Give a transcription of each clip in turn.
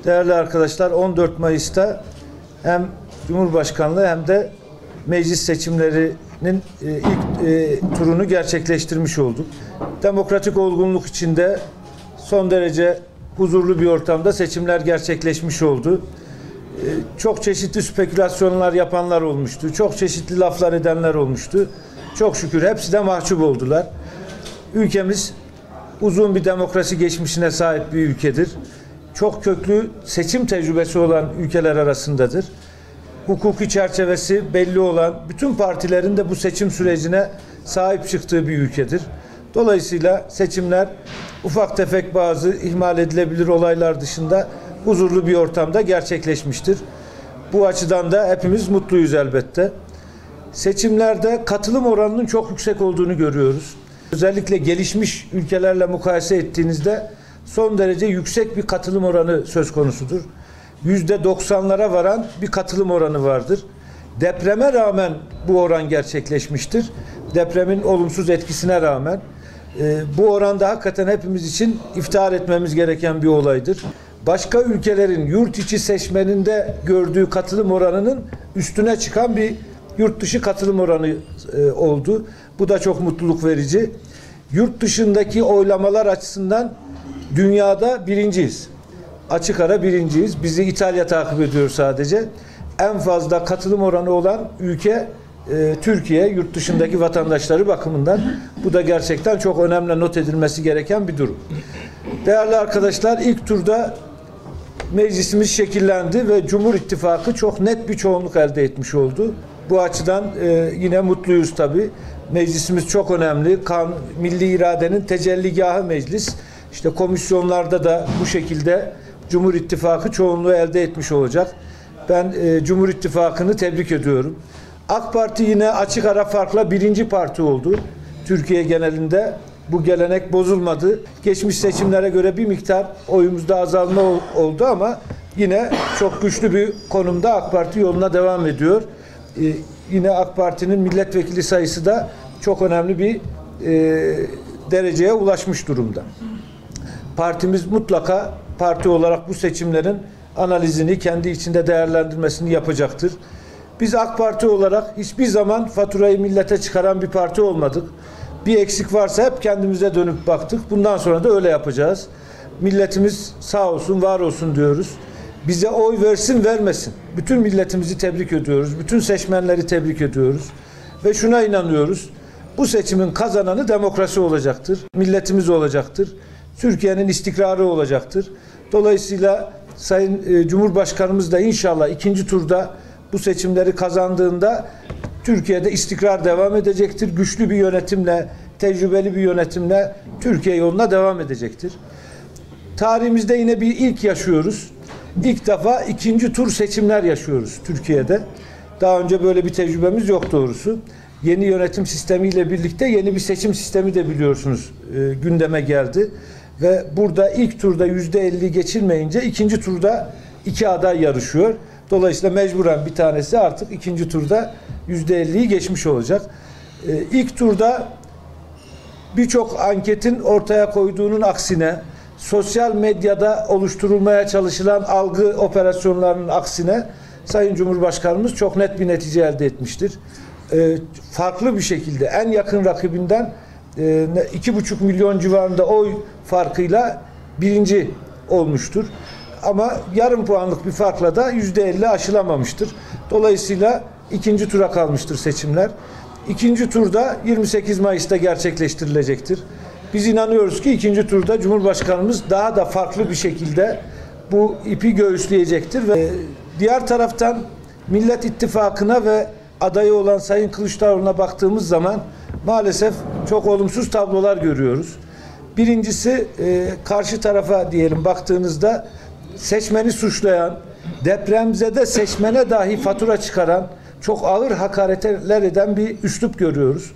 Değerli arkadaşlar, 14 Mayıs'ta hem Cumhurbaşkanlığı hem de meclis seçimlerinin ilk turunu gerçekleştirmiş olduk. Demokratik olgunluk içinde son derece huzurlu bir ortamda seçimler gerçekleşmiş oldu. Çok çeşitli spekülasyonlar yapanlar olmuştu. Çok çeşitli laflar edenler olmuştu. Çok şükür hepsi de mahcup oldular. Ülkemiz uzun bir demokrasi geçmişine sahip bir ülkedir. Çok köklü seçim tecrübesi olan ülkeler arasındadır. Hukuki çerçevesi belli olan bütün partilerin de bu seçim sürecine sahip çıktığı bir ülkedir. Dolayısıyla seçimler ufak tefek bazı ihmal edilebilir olaylar dışında huzurlu bir ortamda gerçekleşmiştir. Bu açıdan da hepimiz mutluyuz elbette. Seçimlerde katılım oranının çok yüksek olduğunu görüyoruz. Özellikle gelişmiş ülkelerle mukayese ettiğinizde son derece yüksek bir katılım oranı söz konusudur. %90'lara varan bir katılım oranı vardır. Depreme rağmen bu oran gerçekleşmiştir. Depremin olumsuz etkisine rağmen. Bu oranda hakikaten hepimiz için iftihar etmemiz gereken bir olaydır. Başka ülkelerin yurt içi seçmeninde gördüğü katılım oranının üstüne çıkan bir yurt dışı katılım oranı oldu. Bu da çok mutluluk verici. Yurt dışındaki oylamalar açısından dünyada birinciyiz. Açık ara birinciyiz. Bizi İtalya takip ediyor sadece. En fazla katılım oranı olan ülke Türkiye, yurt dışındaki vatandaşları bakımından. Bu da gerçekten çok önemli not edilmesi gereken bir durum. Değerli arkadaşlar, ilk turda meclisimiz şekillendi ve Cumhur İttifakı çok net bir çoğunluk elde etmiş oldu. Bu açıdan yine mutluyuz tabii. Meclisimiz çok önemli. Milli iradenin tecelligahı meclis. İşte komisyonlarda da bu şekilde Cumhur İttifakı çoğunluğu elde etmiş olacak. Ben Cumhur İttifakı'nı tebrik ediyorum. AK Parti yine açık ara farkla birinci parti oldu. Türkiye genelinde bu gelenek bozulmadı. Geçmiş seçimlere göre bir miktar oyumuzda azalma oldu ama yine çok güçlü bir konumda AK Parti yoluna devam ediyor. Yine AK Parti'nin milletvekili sayısı da çok önemli bir dereceye ulaşmış durumda. Partimiz mutlaka parti olarak bu seçimlerin analizini kendi içinde değerlendirmesini yapacaktır. Biz AK Parti olarak hiçbir zaman faturayı millete çıkaran bir parti olmadık. Bir eksik varsa hep kendimize dönüp baktık. Bundan sonra da öyle yapacağız. Milletimiz sağ olsun, var olsun diyoruz. Bize oy versin, vermesin. Bütün milletimizi tebrik ediyoruz. Bütün seçmenleri tebrik ediyoruz. Ve şuna inanıyoruz. Bu seçimin kazananı demokrasi olacaktır. Milletimiz olacaktır. Türkiye'nin istikrarı olacaktır. Dolayısıyla Sayın Cumhurbaşkanımız da inşallah ikinci turda bu seçimleri kazandığında Türkiye'de istikrar devam edecektir. Güçlü bir yönetimle, tecrübeli bir yönetimle Türkiye yoluna devam edecektir. Tarihimizde yine bir ilk yaşıyoruz. İlk defa ikinci tur seçimler yaşıyoruz Türkiye'de. Daha önce böyle bir tecrübemiz yok doğrusu. Yeni yönetim sistemiyle birlikte yeni bir seçim sistemi de biliyorsunuz gündeme geldi. Ve burada ilk turda %50'yi geçilmeyince ikinci turda iki aday yarışıyor. Dolayısıyla mecburen bir tanesi artık ikinci turda %50'yi geçmiş olacak. İlk turda birçok anketin ortaya koyduğunun aksine, sosyal medyada oluşturulmaya çalışılan algı operasyonlarının aksine Sayın Cumhurbaşkanımız çok net bir netice elde etmiştir. Farklı bir şekilde en yakın rakibinden 2,5 milyon civarında oy farkıyla birinci olmuştur. Ama yarım puanlık bir farkla da %50 aşılamamıştır. Dolayısıyla ikinci tura kalmıştır seçimler. İkinci turda 28 Mayıs'ta gerçekleştirilecektir. Biz inanıyoruz ki ikinci turda Cumhurbaşkanımız daha da farklı bir şekilde bu ipi göğüsleyecektir. Ve diğer taraftan Millet İttifakı'na ve adayı olan Sayın Kılıçdaroğlu'na baktığımız zaman maalesef çok olumsuz tablolar görüyoruz. Birincisi karşı tarafa diyelim baktığınızda seçmeni suçlayan, depremzede seçmene dahi fatura çıkaran, çok ağır hakaretler eden bir üslup görüyoruz.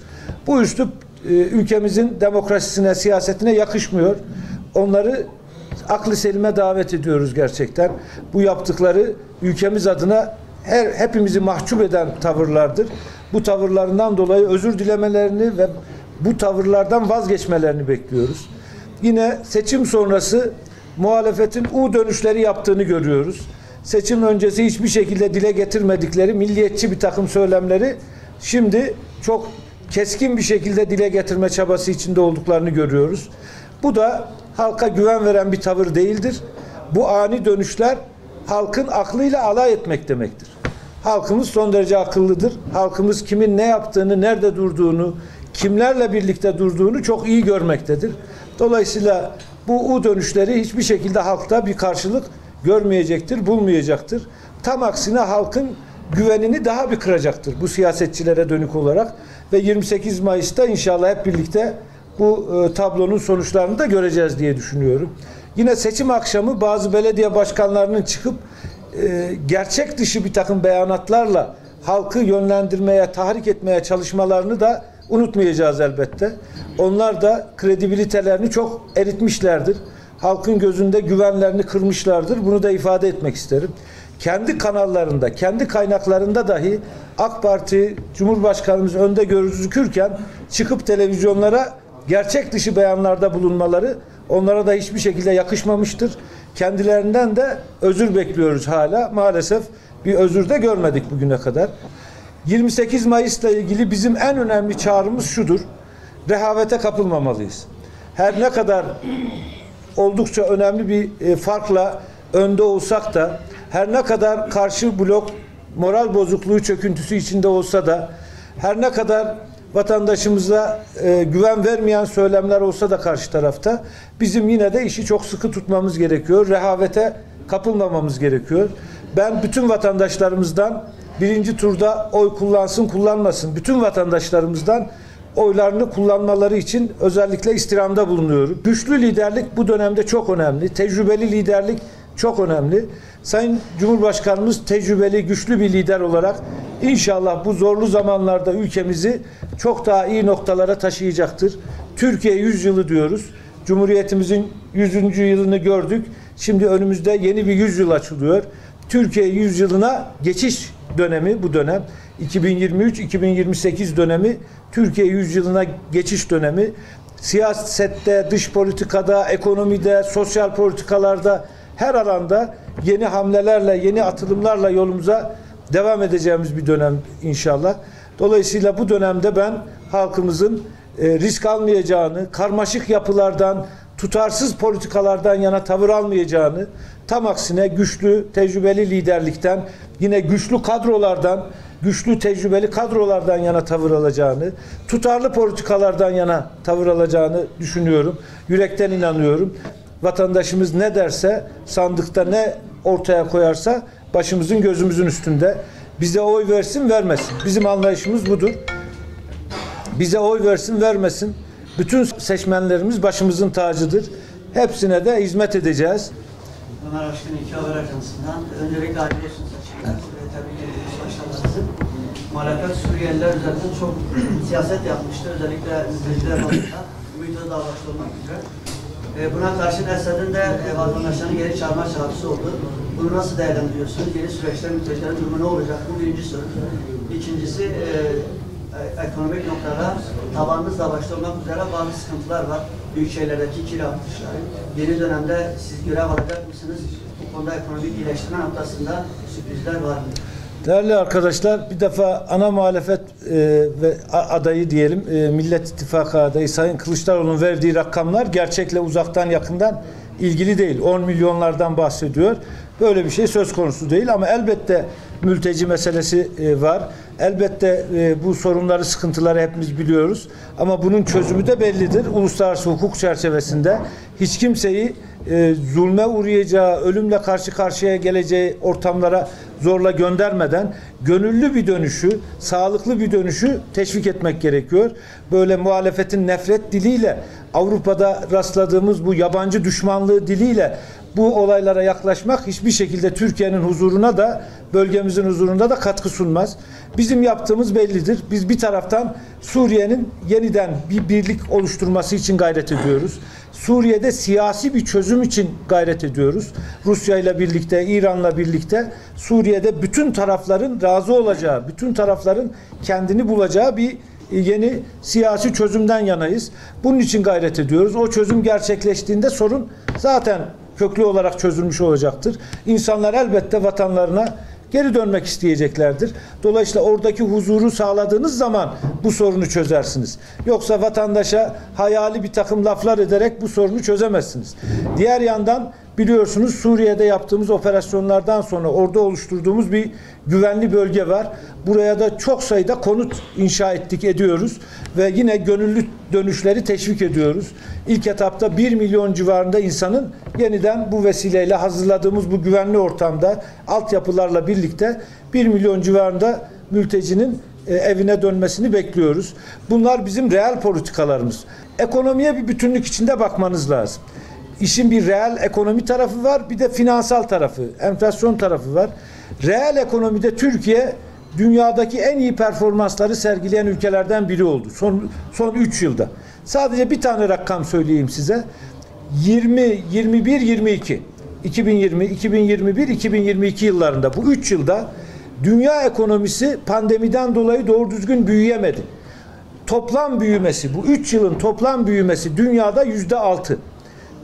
Bu üslup ülkemizin demokrasisine, siyasetine yakışmıyor. Onları aklı selime davet ediyoruz gerçekten. Bu yaptıkları ülkemiz adına hepimizi mahcup eden tavırlardır. Bu tavırlarından dolayı özür dilemelerini ve bu tavırlardan vazgeçmelerini bekliyoruz. Yine seçim sonrası muhalefetin U dönüşleri yaptığını görüyoruz. Seçim öncesi hiçbir şekilde dile getirmedikleri milliyetçi bir takım söylemleri şimdi çok keskin bir şekilde dile getirme çabası içinde olduklarını görüyoruz. Bu da halka güven veren bir tavır değildir. Bu ani dönüşler halkın aklıyla alay etmek demektir. Halkımız son derece akıllıdır. Halkımız kimin ne yaptığını, nerede durduğunu, kimlerle birlikte durduğunu çok iyi görmektedir. Dolayısıyla bu U dönüşleri hiçbir şekilde halkta bir karşılık görmeyecektir, bulmayacaktır. Tam aksine halkın güvenini daha bir kıracaktır bu siyasetçilere dönük olarak ve 28 Mayıs'ta inşallah hep birlikte bu tablonun sonuçlarını da göreceğiz diye düşünüyorum. Yine seçim akşamı bazı belediye başkanlarının çıkıp gerçek dışı bir takım beyanatlarla halkı yönlendirmeye, tahrik etmeye çalışmalarını da unutmayacağız elbette. Onlar da kredibilitelerini çok eritmişlerdir. Halkın gözünde güvenlerini kırmışlardır. Bunu da ifade etmek isterim. Kendi kanallarında, kendi kaynaklarında dahi AK Parti Cumhurbaşkanımız önde gözükürken çıkıp televizyonlara gerçek dışı beyanlarda bulunmaları onlara da hiçbir şekilde yakışmamıştır. Kendilerinden de özür bekliyoruz hala. Maalesef bir özür de görmedik bugüne kadar. 28 Mayıs'la ilgili bizim en önemli çağrımız şudur. Rehavete kapılmamalıyız. Her ne kadar oldukça önemli bir farkla önde olsak da, her ne kadar karşı blok moral bozukluğu çöküntüsü içinde olsa da, her ne kadar vatandaşımıza güven vermeyen söylemler olsa da karşı tarafta, bizim yine de işi çok sıkı tutmamız gerekiyor. Rehavete kapılmamamız gerekiyor. Ben bütün vatandaşlarımızdan birinci turda oy kullansın kullanmasın, bütün vatandaşlarımızdan oylarını kullanmaları için özellikle istirhamda bulunuyorum. Güçlü liderlik bu dönemde çok önemli. Tecrübeli liderlik çok önemli. Sayın Cumhurbaşkanımız tecrübeli, güçlü bir lider olarak inşallah bu zorlu zamanlarda ülkemizi çok daha iyi noktalara taşıyacaktır. Türkiye 100 yılı diyoruz. Cumhuriyetimizin 100. yılını gördük. Şimdi önümüzde yeni bir 100 yıl açılıyor. Türkiye 100 yılına geçiş dönemi bu dönem. 2023-2028 dönemi Türkiye 100 yılına geçiş dönemi. Siyasette, dış politikada, ekonomide, sosyal politikalarda her alanda yeni hamlelerle, yeni atılımlarla yolumuza devam edeceğimiz bir dönem inşallah. Dolayısıyla bu dönemde ben halkımızın risk almayacağını, karmaşık yapılardan, tutarsız politikalardan yana tavır almayacağını, tam aksine güçlü, tecrübeli liderlikten, yine güçlü kadrolardan, güçlü, tecrübeli kadrolardan yana tavır alacağını, tutarlı politikalardan yana tavır alacağını düşünüyorum. Yürekten inanıyorum. Vatandaşımız ne derse, sandıkta ne ortaya koyarsa başımızın gözümüzün üstünde. Bize oy versin vermesin. Bizim anlayışımız budur. Bize oy versin vermesin. Bütün seçmenlerimiz başımızın tacıdır. Hepsine de hizmet edeceğiz. Ömer Aşkın İki Haber Ajansı'ndan öncelikle hayırlı olsun seçimler. Tebrik ediyoruz başkanlarımızı. Muhalefet Suriyeliler üzerinden çok siyaset yapmıştı. Özellikle mülteciler altında. Ümit davası olmak üzere. Buna karşın Esad'ın da vatandaşlarını geri çağırma çağrısı oldu. Bunu nasıl değerlendiriyorsunuz? Yeni süreçte mültecilerin durumu ne olacak? Bu birinci soru. İkincisi, ekonomik noktada tabanınızla başta olmak üzere bazı sıkıntılar var. Büyük şehirlerdeki kira artışları. Yeni dönemde siz görev alacak mısınız? Bu konuda ekonomik iyileştirme noktasında sürprizler var mı? Değerli arkadaşlar, bir defa ana muhalefet ve adayı diyelim, Millet İttifakı adayı Sayın Kılıçdaroğlu'nun verdiği rakamlar gerçekle uzaktan yakından ilgili değil. 10 milyonlardan bahsediyor. Böyle bir şey söz konusu değil ama elbette mülteci meselesi var. Elbette bu sorunları, sıkıntıları hepimiz biliyoruz. Ama bunun çözümü de bellidir. Uluslararası hukuk çerçevesinde hiç kimseyi zulme uğrayacağı, ölümle karşı karşıya geleceği ortamlara zorla göndermeden gönüllü bir dönüşü, sağlıklı bir dönüşü teşvik etmek gerekiyor. Böyle muhalefetin nefret diliyle, Avrupa'da rastladığımız bu yabancı düşmanlığı diliyle bu olaylara yaklaşmak hiçbir şekilde Türkiye'nin huzuruna da, bölgemizin huzurunda da katkı sunmaz. Bizim yaptığımız bellidir. Biz bir taraftan Suriye'nin yeniden bir birlik oluşturması için gayret ediyoruz. Suriye'de siyasi bir çözüm için gayret ediyoruz. Rusya ile birlikte, İran'la birlikte Suriye'de bütün tarafların razı olacağı, bütün tarafların kendini bulacağı bir yeni siyasi çözümden yanayız. Bunun için gayret ediyoruz. O çözüm gerçekleştiğinde sorun zaten köklü olarak çözülmüş olacaktır. İnsanlar elbette vatanlarına geri dönmek isteyeceklerdir. Dolayısıyla oradaki huzuru sağladığınız zaman bu sorunu çözersiniz. Yoksa vatandaşa hayali bir takım laflar ederek bu sorunu çözemezsiniz. Diğer yandan biliyorsunuz Suriye'de yaptığımız operasyonlardan sonra orada oluşturduğumuz bir güvenli bölge var. Buraya da çok sayıda konut inşa ediyoruz ve yine gönüllü dönüşleri teşvik ediyoruz. İlk etapta 1 milyon civarında insanın yeniden bu vesileyle hazırladığımız bu güvenli ortamda altyapılarla birlikte 1 milyon civarında mültecinin evine dönmesini bekliyoruz. Bunlar bizim reel politikalarımız. Ekonomiye bir bütünlük içinde bakmanız lazım. İşin bir reel ekonomi tarafı var, bir de finansal tarafı, enflasyon tarafı var. Reel ekonomide Türkiye dünyadaki en iyi performansları sergileyen ülkelerden biri oldu son 3 yılda. Sadece bir tane rakam söyleyeyim size. 2021-22 2020, 2021, 2022 yıllarında bu 3 yılda dünya ekonomisi pandemiden dolayı doğru düzgün büyüyemedi. Toplam büyümesi, bu 3 yılın toplam büyümesi dünyada %6.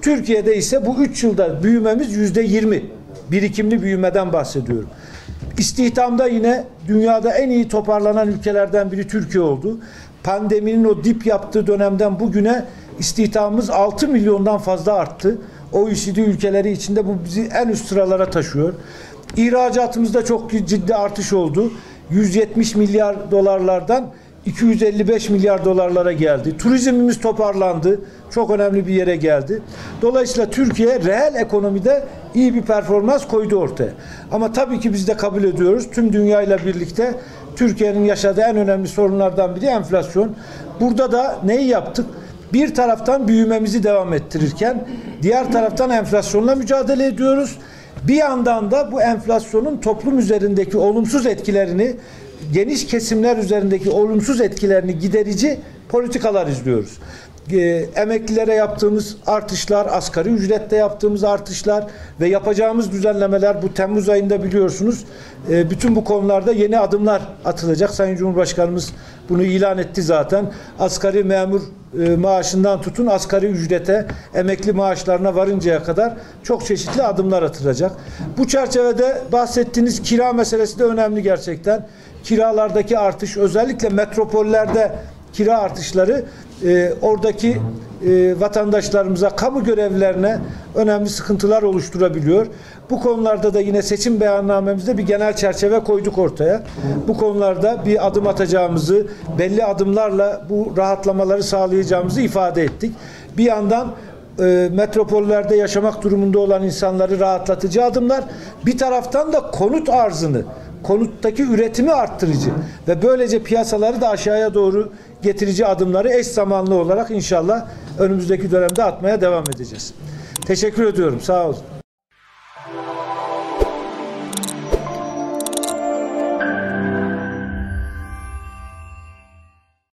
Türkiye'de ise bu 3 yılda büyümemiz %20. Birikimli büyümeden bahsediyorum. İstihdamda yine dünyada en iyi toparlanan ülkelerden biri Türkiye oldu. Pandeminin o dip yaptığı dönemden bugüne istihdamımız 6 milyondan fazla arttı. OECD ülkeleri içinde bu bizi en üst sıralara taşıyor. İhracatımızda çok ciddi artış oldu. 170 milyar dolarlardan 255 milyar dolarlara geldi. Turizmimiz toparlandı. Çok önemli bir yere geldi. Dolayısıyla Türkiye reel ekonomide iyi bir performans koydu ortaya. Ama tabii ki biz de kabul ediyoruz. Tüm dünyayla birlikte Türkiye'nin yaşadığı en önemli sorunlardan biri enflasyon. Burada da neyi yaptık? Bir taraftan büyümemizi devam ettirirken diğer taraftan enflasyonla mücadele ediyoruz. Bir yandan da bu enflasyonun toplum üzerindeki olumsuz etkilerini, geniş kesimler üzerindeki olumsuz etkilerini giderici politikalar izliyoruz. Emeklilere yaptığımız artışlar, asgari ücrette yaptığımız artışlar ve yapacağımız düzenlemeler bu Temmuz ayında biliyorsunuz. Bütün bu konularda yeni adımlar atılacak. Sayın Cumhurbaşkanımız bunu ilan etti zaten. Asgari memur maaşından tutun asgari ücrete, emekli maaşlarına varıncaya kadar çok çeşitli adımlar atılacak. Bu çerçevede bahsettiğiniz kira meselesi de önemli gerçekten. Kiralardaki artış, özellikle metropollerde kira artışları oradaki vatandaşlarımıza, kamu görevlilerine önemli sıkıntılar oluşturabiliyor. Bu konularda da yine seçim beyannamemizde bir genel çerçeve koyduk ortaya. Bu konularda bir adım atacağımızı, belli adımlarla bu rahatlamaları sağlayacağımızı ifade ettik. Bir yandan metropollerde yaşamak durumunda olan insanları rahatlatıcı adımlar, bir taraftan da konut arzını, konuttaki üretimi arttırıcı ve böylece piyasaları da aşağıya doğru getirici adımları eş zamanlı olarak inşallah önümüzdeki dönemde atmaya devam edeceğiz. Teşekkür ediyorum. Sağ olun.